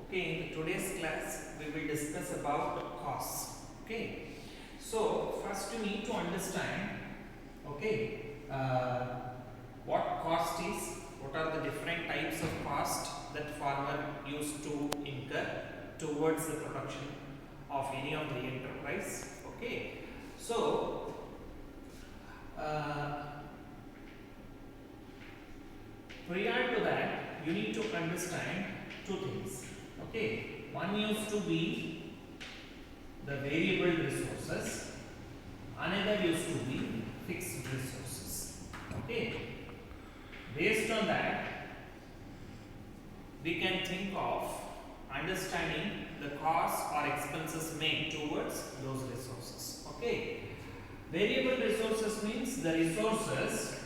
Okay, in today's class we will discuss about costs. Okay, so first you need to understand, okay, what cost is, what are the different types of cost that farmer used to incur towards the production of any of the enterprise. Okay, so prior to that you need to understand two things. Okay, one used to be the variable resources, another used to be fixed resources. Okay, based on that we can think of understanding the costs or expenses made towards those resources. Okay, variable resources means the resources,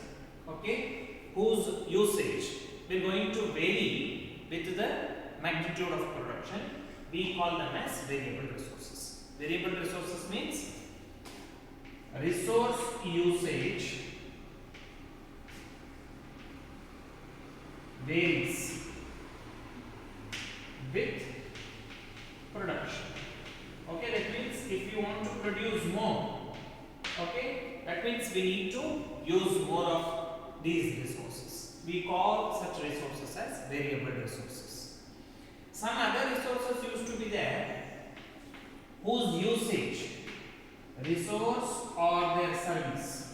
okay, whose usage will going to vary with the magnitude of production. We call them as variable resources. Variable resources means resource usage varies with production. Okay, that means if you want to produce more, okay, that means we need to use more of these resources. We call such resources as variable resources. Some other resources used to be there whose usage, resource or their service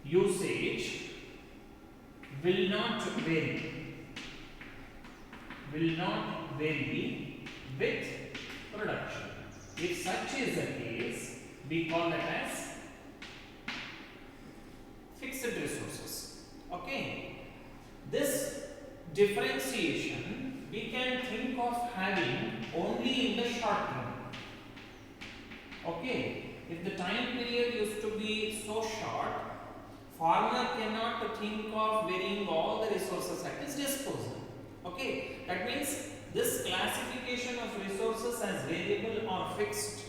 usage will not vary with production. If such is the case, we call that as fixed resources. Okay, this differentiation we can think of having only in the short run. Okay, if the time period used to be so short, farmer cannot think of varying all the resources at his disposal. Okay, that means this classification of resources as variable or fixed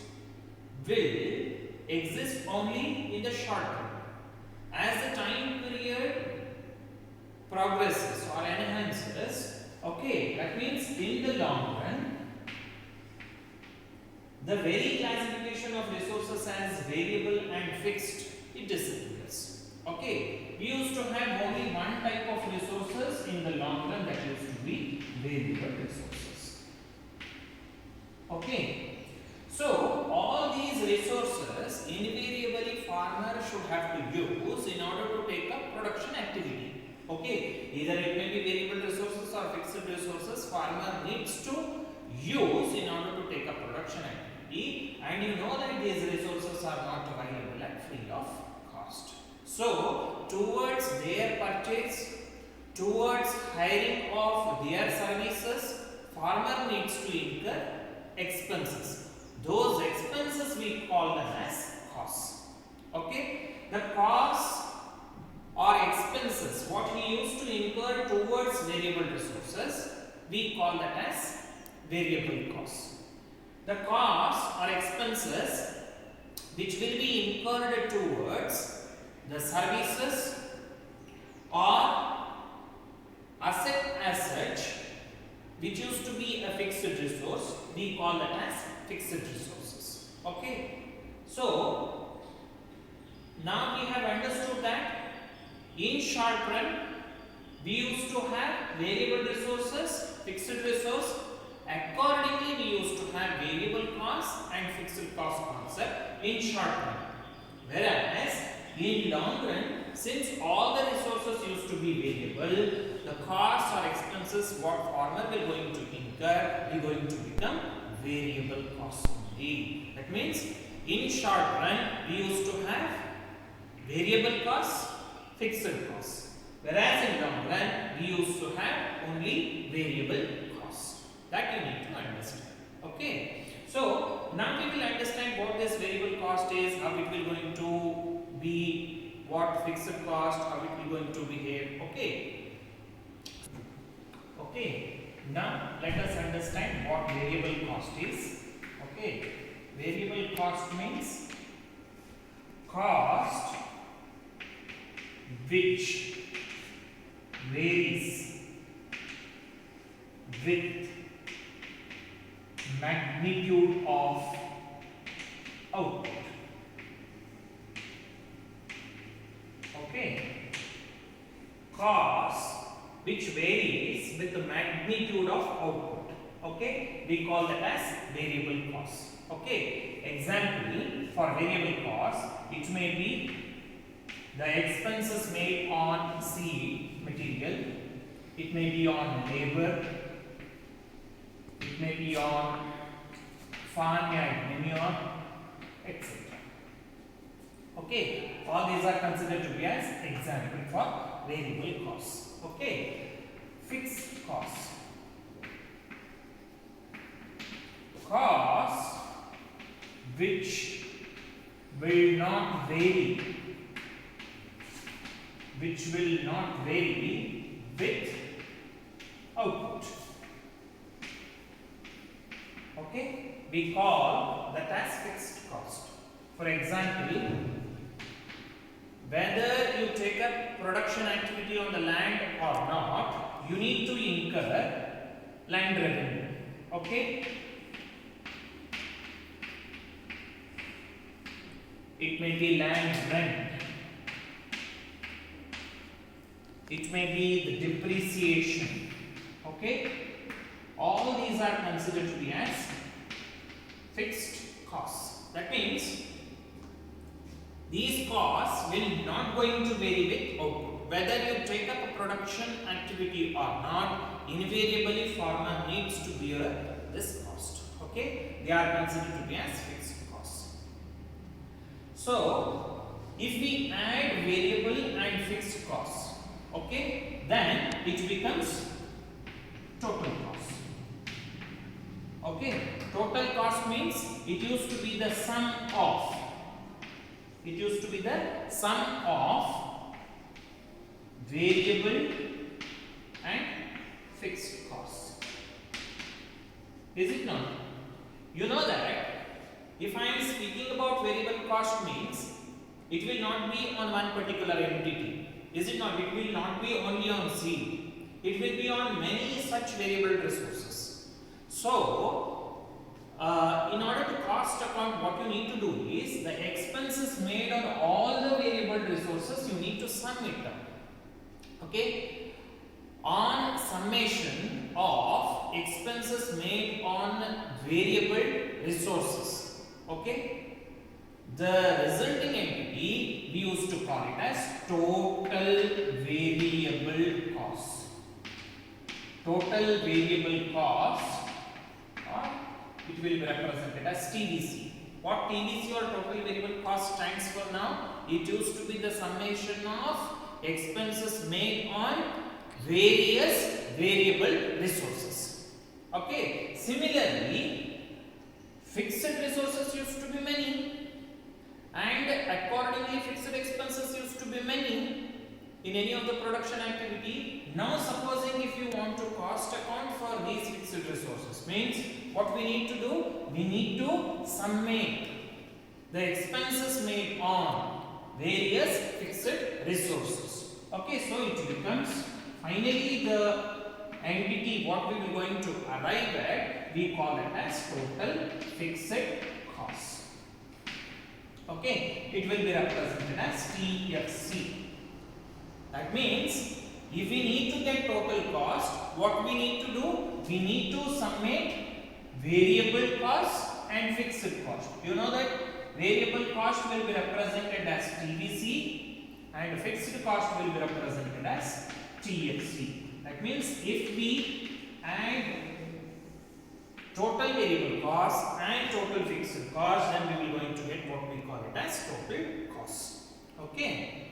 will exist only in the short run. As the time period progresses or enhances, okay, that means in the long run, the very classification of resources as variable and fixed, it disappears. Okay, we used to have only one type of resources in the long run, that used to be variable resources. Okay, so all these resources invariably farmer should have to use in order to take up production activity. Okay, either it may be variable resources or fixed resources, farmer needs to use in order to take up production activity, and you know that these resources are not available at free of cost. So towards their purchase, towards hiring of their services, farmer needs to incur expenses. Those expenses we call them as costs. Okay, the costs or expenses what he used to incur towards variable resources, we call that as variable costs. The costs or expenses which will be incurred towards the services or asset as such, which used to be a fixed resource, we call that as fixed resources. Okay, so now we have understood that in short run we used to have variable resources, fixed resource. Accordingly, we used to have variable cost and fixed cost concept in short run. Whereas in long run, since all the resources used to be variable, the costs or expenses what farmer will going to incur will going to become variable cost only. That means in short run we used to have variable costs, fixed costs, whereas in long run we used to have only variable costs. That you need to understand. Okay, so now we will understand what this variable cost is, how it will going to be, what fixed cost, how it will going to behave. Okay, now let us understand what variable cost is. Okay, variable cost means cost which varies with magnitude of output. Okay. Cost which varies with the magnitude of output. Okay. We call that as variable cost. Okay. Example for variable cost, it may be the expenses made on seed material, it may be on labor, it may be on farmyard manure, etc. Okay, all these are considered to be as example for variable costs. Okay, fixed costs. Costs which will not vary, with output. Okay, we call that as fixed cost. For example, whether you take up production activity on the land or not, you need to incur land revenue. Okay, it may be land rent, it may be the depreciation. Okay, all these are considered to be as fixed costs. That means these costs will not going to vary with output. Whether you take up a production activity or not, invariably farmer needs to bear this cost. Okay, they are considered to be as fixed costs. So if we add variable and fixed costs, okay, then it becomes total cost. Okay, total cost means it used to be the sum of variable and fixed costs. Is it not? You know that if I am speaking about variable cost means it will not be on one particular entity. Is it not? It will not be only on seed. It will be on many such variable resources. So, in order to cost account, what you need to do is the expenses made on all the variable resources, you need to sum it up. Okay, on summation of expenses made on variable resources. Okay, the resulting entity we used to call it as total variable cost. Total variable cost, or it will be represented as TVC. What TVC or total variable cost stands for now? It used to be the summation of expenses made on various variable resources. Okay, similarly, fixed resources used to be many, and accordingly fixed expenses used to be many in any of the production activity. Now supposing if you want to cost account for these fixed resources, means what we need to do? We need to summate the expenses made on various fixed resources. Okay, so it becomes finally the entity what we will going to arrive at, we call it as total fixed cost. Okay, it will be represented as TFC. That means if we need to get total cost, what we need to do? We need to summate variable cost and fixed cost. You know that variable cost will be represented as TVC and fixed cost will be represented as TFC. That means if we add total variable cost and total fixed cost, then we will going to get what we call it as total cost. Okay.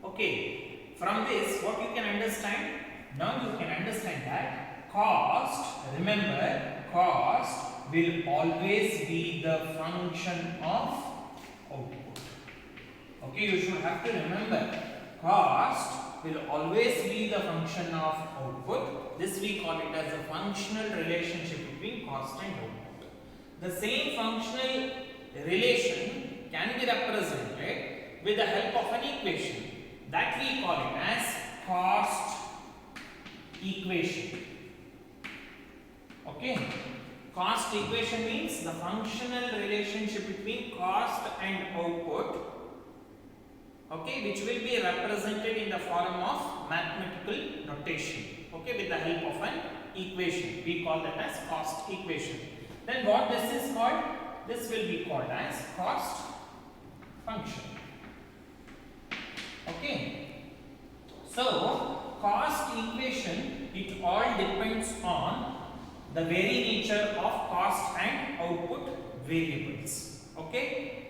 Okay, from this what you can understand? Now you can understand that cost, remember, cost will always be the function of output. Okay, you should have to remember, cost will always be the function of output. This we call it as a functional relationship between cost and output. The same functional relation can be represented with the help of an equation that we call it as cost equation. Okay, cost equation means the functional relationship between cost and output, okay, which will be represented in the form of mathematical notation, okay, with the help of an equation. We call that as cost equation. Then what this is called? This will be called as cost function. Okay, so cost equation, it all depends on the very nature of cost and output variables. Okay,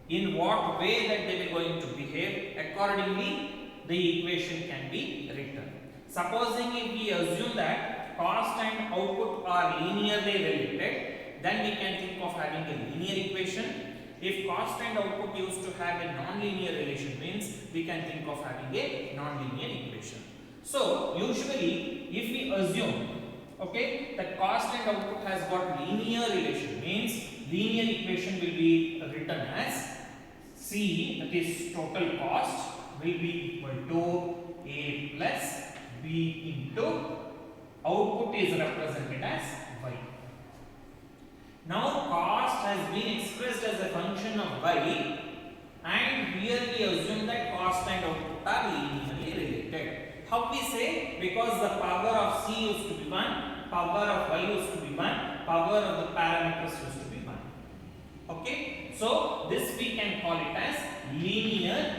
in what way that they will going to behave, accordingly the equation can be written. Supposing if we assume that cost and output are linearly related, then we can think of having a linear equation. If cost and output used to have a non-linear relation, means we can think of having a non-linear equation. So usually if we assume, okay, that cost and output has got linear relation, means linear equation will be written as C, that is total cost, will be equal to A plus B into output is represented as Y. Now cost has been expressed as a function of Y, and here we assume that cost and output are linearly related. How we say? Because the power of C used to be 1, power of Y used to be 1, power of the parameters used to be 1. Okay, so this we can call it as linear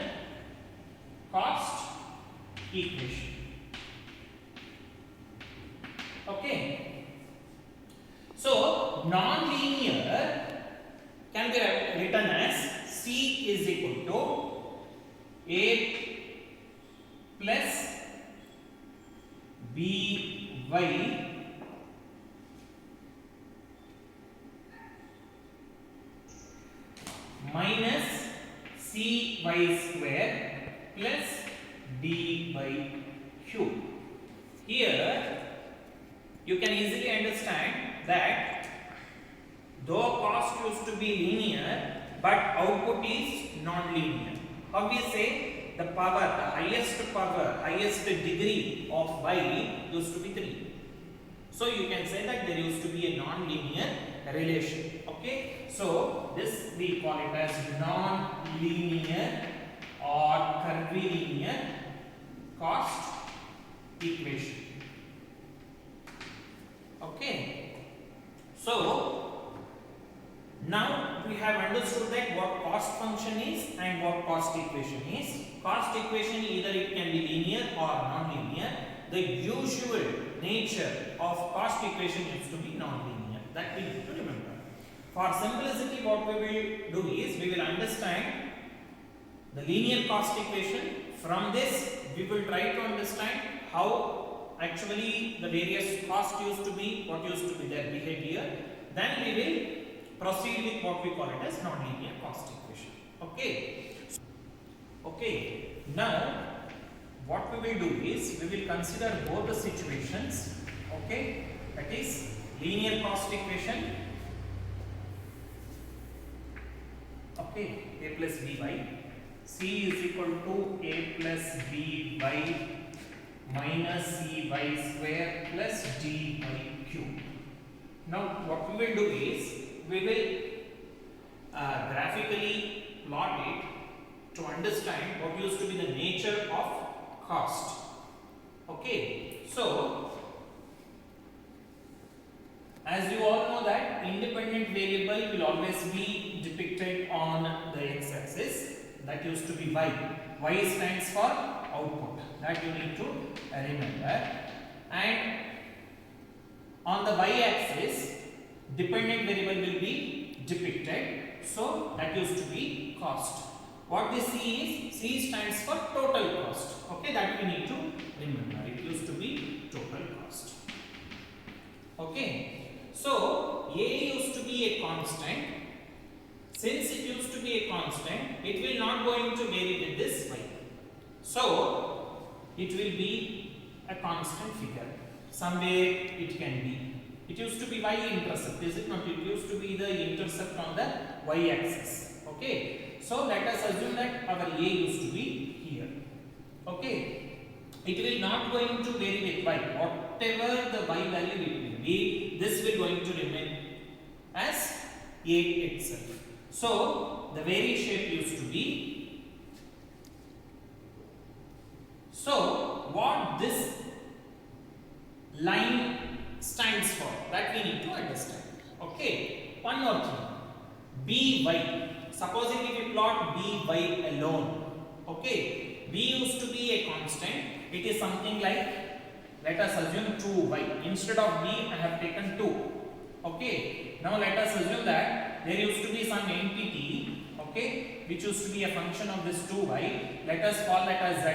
cost equation. Okay, so non-linear can be written as C is equal to A plus by minus cy square plus d by q. Here you can easily understand that though cost used to be linear, but output is non-linear. How we say? The power, the highest power, highest degree of y used to be 3. So you can say that there used to be a non-linear relation. Okay, so this we call it as non-linear or curvilinear cost equation. Okay, so now we have understood that what cost function is and what cost equation is. Cost equation, either it can be linear or non-linear. The usual nature of cost equation is to be non-linear. That we need to remember. For simplicity, what we will do is we will understand the linear cost equation. From this, we will try to understand how actually the various costs used to be, what used to be their behavior. Then we will proceed with what we call it as non-linear cost equation. Okay. Okay. Now, what we will do is we will consider both the situations. Okay. That is linear cost equation. Okay. A plus by C is equal to A plus by minus cy square plus d by q. Now, what we will do is we will graphically plot it to understand what used to be the nature of cost. Okay, so as you all know that independent variable will always be depicted on the x-axis, that used to be y. Y stands for output, that you need to remember, and on the y-axis dependent variable will be depicted, so that used to be cost. What this C is, C stands for total cost. Okay, that we need to remember. It used to be total cost. Okay, so A used to be a constant. Since it used to be a constant, it will not going to vary with this y. So it will be a constant figure. Somewhere it can be. It used to be y-intercept, is it not? It used to be the intercept on the y-axis. Okay. So let us assume that our A used to be here. Okay. it will not going to vary with y. Whatever the y value it will be, this will going to remain as a itself. So the vary shape used to be. So what this line stands for, that we need to understand. Okay, one more thing. By, supposing if we plot by alone, okay, b used to be a constant. It is something like, let us assume 2y. Instead of b I have taken 2. Okay, now let us assume that there used to be some entity, okay, which used to be a function of this 2y. Let us call that as z.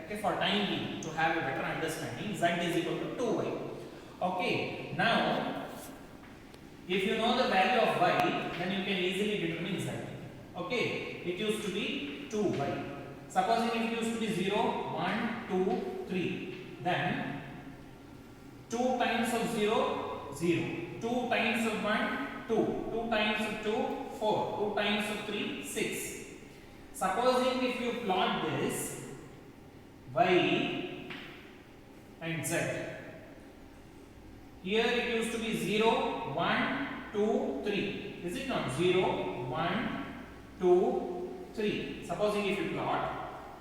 Okay, for time being, to have a better understanding, z is equal to 2y. Okay, now if you know the value of y, then you can easily determine z. Okay, it used to be 2y. Supposing it used to be 0, 1, 2, 3, then 2 times of 0, 0, 2 times of 1, 2, 2 times of 2, 4, 2 times of 3, 6. Supposing if you plot this y and z, here it used to be 0, 1, 2, 3. Is it not? 0, 1, 2, 3. Supposing if you plot,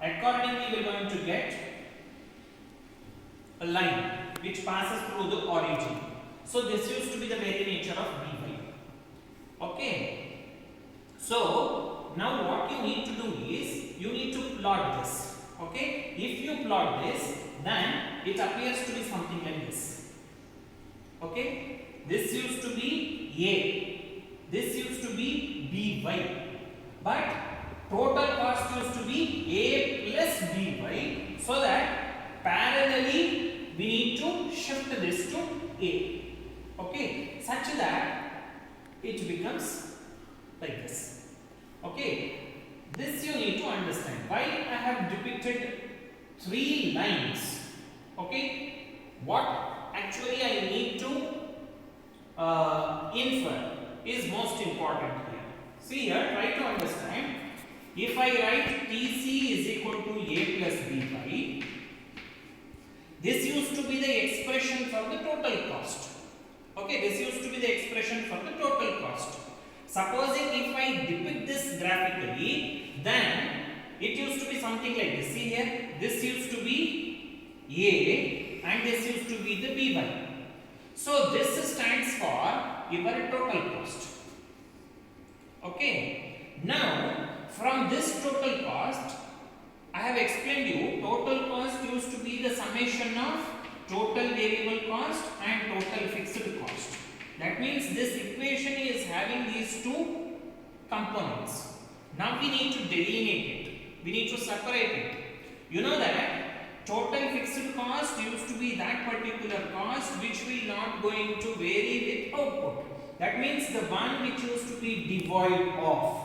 accordingly we are going to get a line which passes through the origin. So this used to be the very nature of by. Okay. So now what you need to do is, you need to plot this. Okay. If you plot this, then it appears to be something like this. Okay. This used to be a. This used to be by. But total cost used to be a plus by, so that parallelly we need to shift this to a. Okay, such that it becomes like this. Okay, this you need to understand. Why I have depicted 3 lines. Okay, what actually I need to infer is most important here. See here, try to understand. If I write TC is equal to a plus by, this used to be the expression for the total cost. Okay, this used to be the expression for the total cost. Supposing if I depict this graphically, then it used to be something like this. See here, this used to be a and this used to be the by. So this stands for your total cost. Okay, now from this total cost, I have explained you, total cost used to be the summation of total variable cost and total fixed cost. That means this equation is having these 2 components. Now we need to delineate it. We need to separate it. You know that total fixed cost used to be that particular cost which will not going to vary with output. That means the one which used to be devoid of,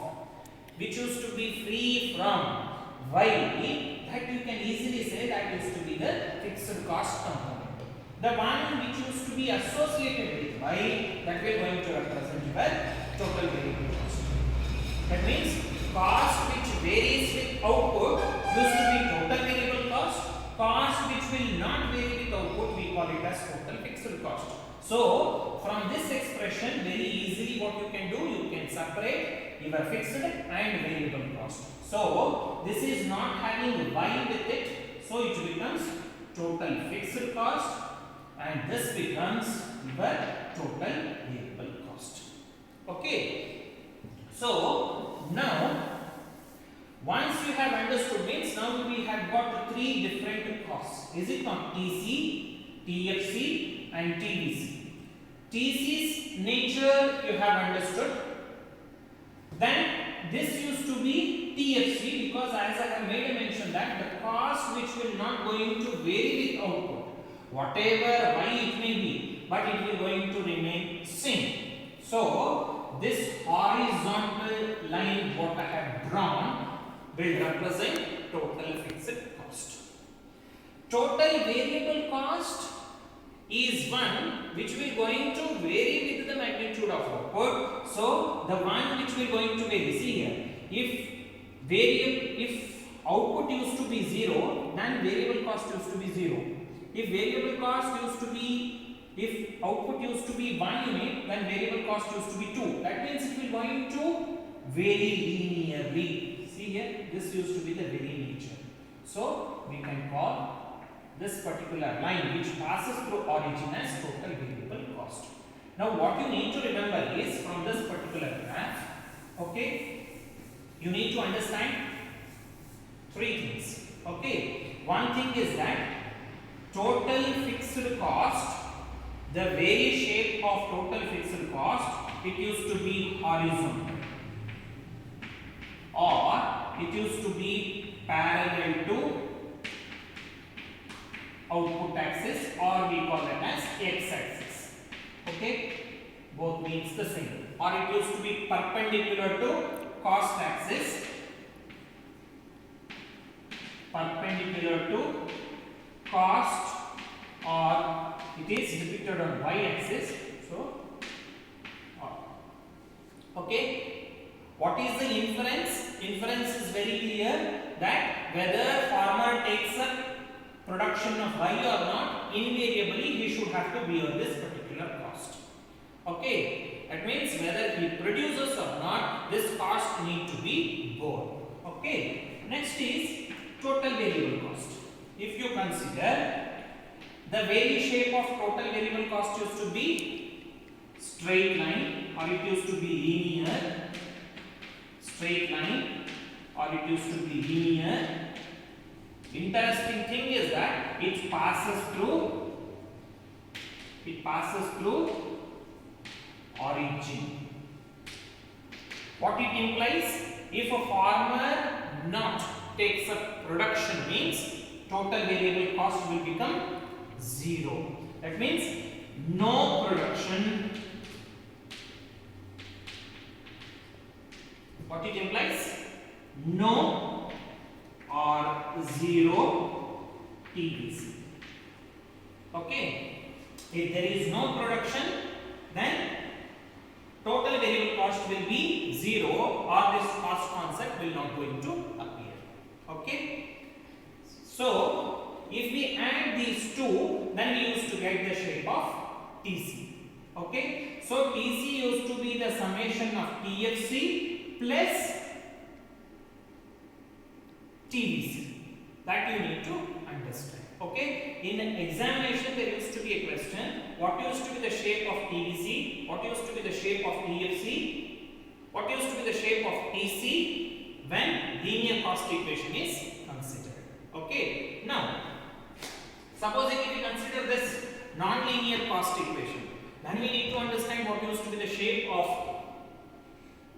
which used to be free from y, that you can easily say that used to be the fixed cost component. The one which used to be associated with y, that we are going to represent your total variable cost. That means cost which varies with output used to be total variable cost. Cost which will not vary with output, we call it as total fixed cost. So from this expression, very easily what you can do, you can separate your fixed and variable cost. So this is not having y with it, so it becomes total fixed cost and this becomes your total variable cost. Okay, so now once you have understood, means now we have got 3 different costs. Is it not? TC, TFC and TVC. TC's nature you have understood. Then this used to be TFC, because as I have made a mention that the cost which will not going to vary with output, whatever y it may be, but it will going to remain same. So this horizontal line what I have drawn will represent total fixed cost. Total variable cost is one which will going to vary with the magnitude of output. So the one which will going to vary, see here, if output used to be 0, then variable cost used to be 0. If variable cost used to be, if output used to be 1 unit, then variable cost used to be 2. That means it will going to vary linearly. See here, this used to be the very nature. So we can call this particular line which passes through origin as total variable cost. Now what you need to remember is from this particular graph, okay, you need to understand three things. Okay, one thing is that total fixed cost, the very shape of total fixed cost, it used to be horizontal or it used to be parallel to output axis, or we call it as x axis. Okay, both means the same. Or it used to be perpendicular to cost axis, perpendicular to cost, or it is depicted on y axis. So okay, what is the inference? Inference is very clear that whether farmer takes a production of y or not, invariably he should have to bear this particular cost. Okay, that means whether he produces or not, this cost need to be borne. Okay, next is total variable cost. If you consider the very shape of total variable cost used to be straight line, or it used to be linear, straight line, or it used to be linear. Interesting thing is that it passes through origin. What it implies? If a farmer not takes a production, means total variable cost will become 0. That means no production. What it implies? No or 0 TVC. Okay, if there is no production, then total variable cost will be 0, or this cost concept will not going to appear. Okay, so if we add these two, then we used to get the shape of TC. Okay, so TC used to be the summation of TFC plus TVC. That you need to understand. Okay, in an examination there used to be a question: what used to be the shape of TVC, what used to be the shape of TFC, what used to be the shape of TC when linear cost equation is considered. Okay, now supposing if we consider this non-linear cost equation, then we need to understand what used to be the shape of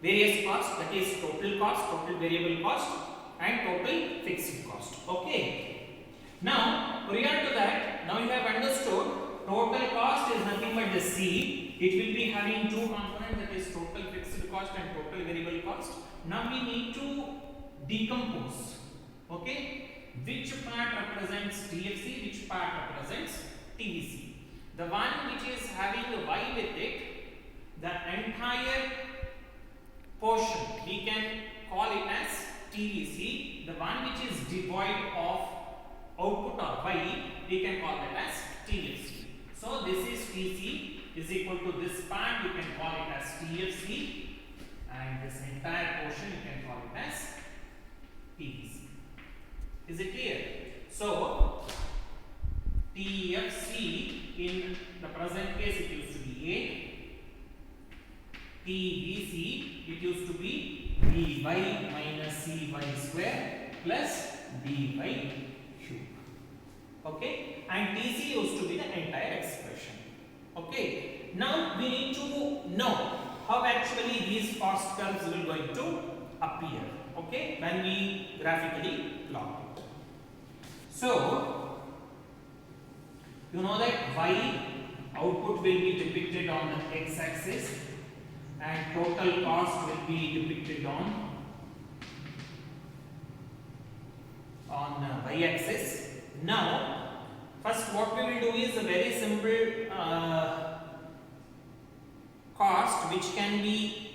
various costs, that is total cost, total variable cost, and total fixed cost. Okay, now prior to that, now you have understood total cost is nothing but the C. It will be having two components, that is total fixed cost and total variable cost. Now we need to decompose. Okay, which part represents TFC, which part represents TVC. The one which is having the y with it, the entire portion we can call it as TVC. The one which is devoid of output or y, we can call it as TFC. So this is TC is equal to this part, you can call it as TFC, and this entire portion you can call it as TVC. Is it clear? So TFC in the present case it used to be A, TVC it used to be Vy minus Cy square plus Dy cube. Okay, and TC used to be the entire expression. Okay, now we need to know how actually these cost curves will going to appear. Okay, when we graphically plot it. So you know that y output will be depicted on the x-axis and total cost will be depicted on y-axis. Now first what we will do is a very simple cost which can be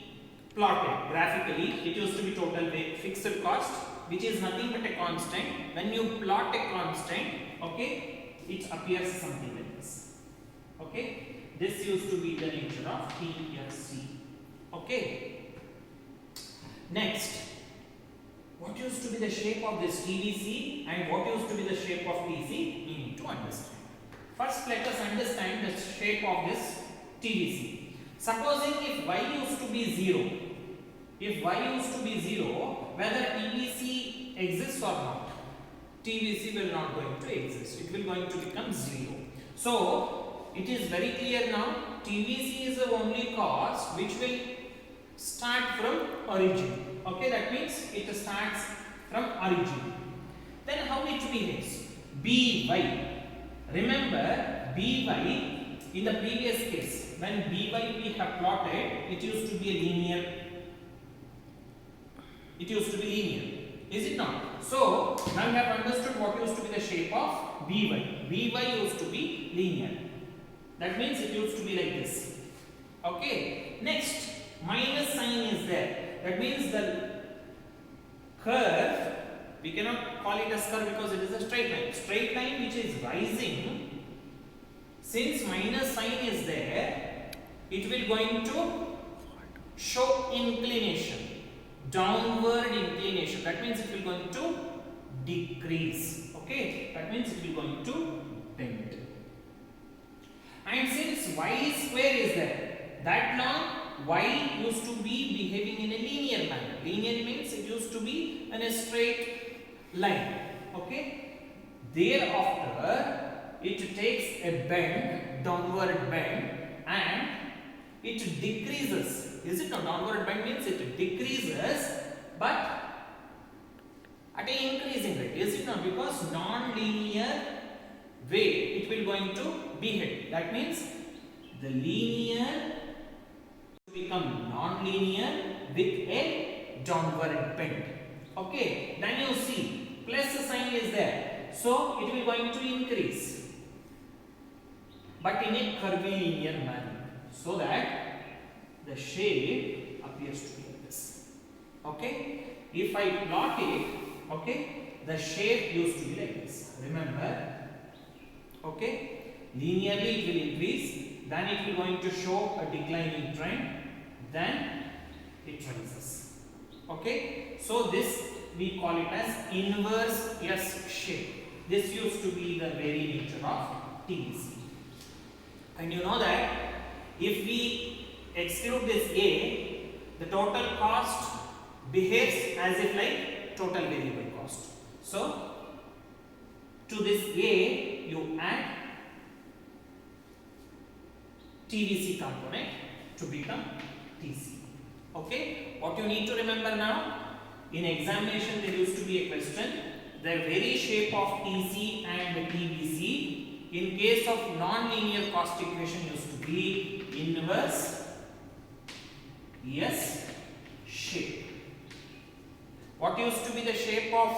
plotted graphically. It used to be total fixed cost, which is nothing but a constant. When you plot a constant, okay, it appears something like this. Okay, this used to be the nature of TFC. Okay, next, what used to be the shape of this TVC and what used to be the shape of TC, we need to understand. First, let us understand the shape of this TVC. Supposing if y used to be 0, if y used to be 0, whether TVC exists or not, TVC will not going to exist. It will going to become 0. So, it is very clear now, TVC is the only cost which will start from origin. Okay, that means it starts from origin. Then how it behaves? By. Remember, by in the previous case, when by we have plotted, it used to be a linear. It used to be linear. Is it not? So, now we have understood what used to be the shape of by. By used to be linear. That means it used to be like this. Okay. Next, minus sign is there. That means the curve, we cannot call it as curve because it is a straight line. Straight line which is rising, since minus sign is there, it will going to show inclination, downward inclination. That means it will going to decrease. Okay, that means it will going to bend. And since y square is there, that long y used to be behaving in a linear manner. Linear means it used to be in a straight line. Okay, thereafter it takes a bend, downward bend, and it decreases. Is it not? Downward bend means it decreases, but at an increasing rate. Is it not? Because non-linear way it will going to behave. That means the linear become non-linear with a downward bend. Okay, then you see plus sign is there, so it will going to increase, but in a curvilinear manner, so that the shape appears to be like this. Okay, if I plot it, okay, the shape used to be like this. Remember, okay, linearly it will increase, then it will going to show a declining trend, then it rises. Okay, so this we call it as inverse S shape. This used to be the very nature of TVC. And you know that if we exclude this A, the total cost behaves as if like total variable cost. So to this A you add TVC component to become TC. Okay, what you need to remember now, in examination there used to be a question, the very shape of TC and TVC in case of non-linear cost equation used to be inverse S shape. What used to be the shape of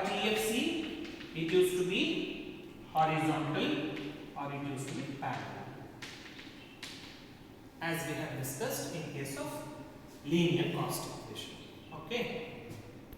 TFC? It used to be horizontal or it used to be parallel, as we have discussed in case of linear cost equation. Okay.